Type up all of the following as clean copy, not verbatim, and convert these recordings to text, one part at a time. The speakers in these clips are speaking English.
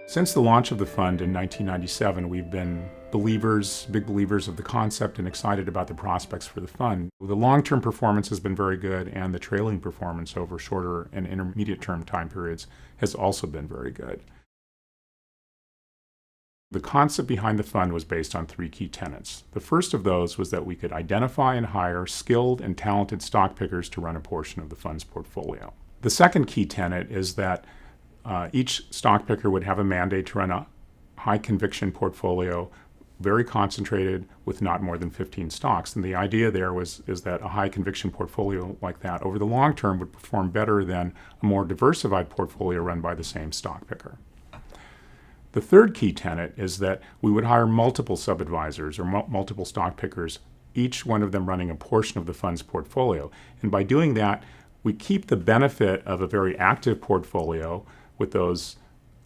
Since the launch of the fund in 1997, we've been big believers of the concept and excited about the prospects for the fund. The long-term performance has been very good, and the trailing performance over shorter and intermediate-term time periods has also been very good. The concept behind the fund was based on three key tenets. The first of those was that we could identify and hire skilled and talented stock pickers to run a portion of the fund's portfolio. The second key tenet is that each stock picker would have a mandate to run a high conviction portfolio, very concentrated, with not more than 15 stocks. And the idea there is that a high conviction portfolio like that over the long term would perform better than a more diversified portfolio run by the same stock picker. The third key tenet is that we would hire multiple sub-advisors or multiple stock pickers, each one of them running a portion of the fund's portfolio. And by doing that, we keep the benefit of a very active portfolio with those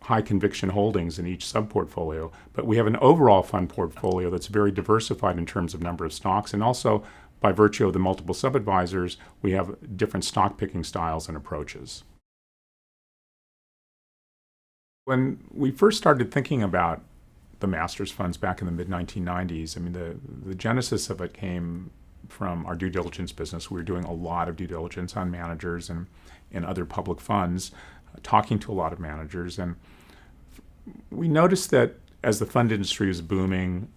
high conviction holdings in each sub-portfolio, but we have an overall fund portfolio that's very diversified in terms of number of stocks, and also by virtue of the multiple sub-advisors, we have different stock picking styles and approaches. When we first started thinking about the Masters funds back in the mid-1990s, I mean, the genesis of it came from our due diligence business. We were doing a lot of due diligence on managers and other public funds, talking to a lot of managers, and we noticed that as the fund industry was booming,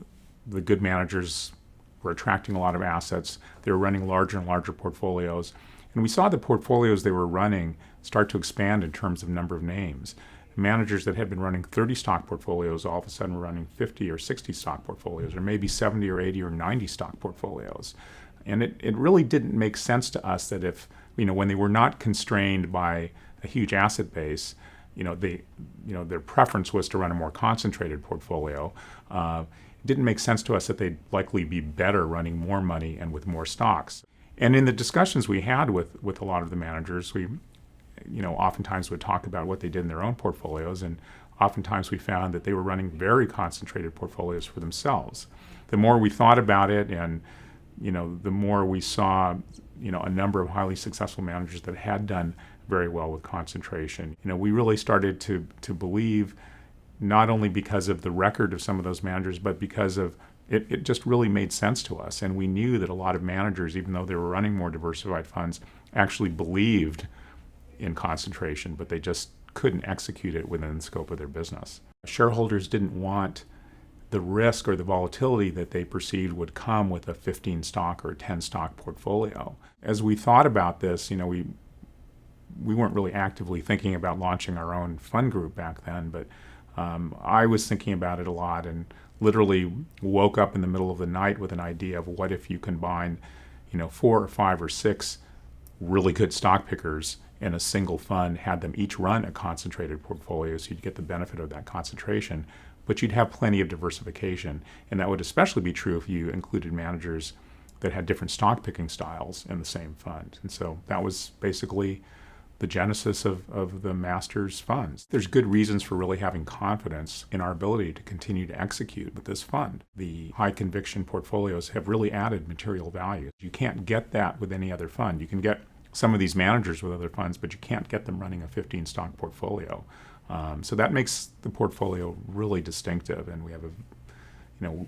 the good managers were attracting a lot of assets. They were running larger and larger portfolios, and we saw the portfolios they were running start to expand in terms of number of names. Managers that had been running 30 stock portfolios all of a sudden were running 50 or 60 stock portfolios, or maybe 70 or 80 or 90 stock portfolios. And it really didn't make sense to us that if, when they were not constrained by a huge asset base, their preference was to run a more concentrated portfolio. It didn't make sense to us that they'd likely be better running more money and with more stocks. And in the discussions we had with a lot of the managers, we oftentimes would talk about what they did in their own portfolios, and oftentimes we found that they were running very concentrated portfolios for themselves. The more we thought about it, and the more we saw a number of highly successful managers that had done very well with concentration. We really started to believe, not only because of the record of some of those managers, but because of it just really made sense to us. And we knew that a lot of managers, even though they were running more diversified funds, actually believed in concentration, but they just couldn't execute it within the scope of their business. Shareholders didn't want the risk or the volatility that they perceived would come with a 15 stock or a 10 stock portfolio. As we thought about this, we weren't really actively thinking about launching our own fund group back then, but I was thinking about it a lot, and literally woke up in the middle of the night with an idea of what if you combine 4 or 5 or 6 really good stock pickers in a single fund, had them each run a concentrated portfolio, so you'd get the benefit of that concentration, but you'd have plenty of diversification. And that would especially be true if you included managers that had different stock picking styles in the same fund. And so that was basically the genesis of the Masters funds. There's good reasons for really having confidence in our ability to continue to execute with this fund. The high conviction portfolios have really added material value. You can't get that with any other fund. You can get some of these managers with other funds, but you can't get them running a 15 stock portfolio. So that makes the portfolio really distinctive, and we have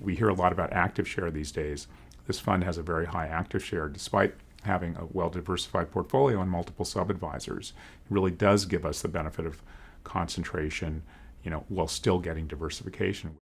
we hear a lot about active share these days. This fund has a very high active share, despite having a well-diversified portfolio and multiple sub-advisors. It really does give us the benefit of concentration, while still getting diversification.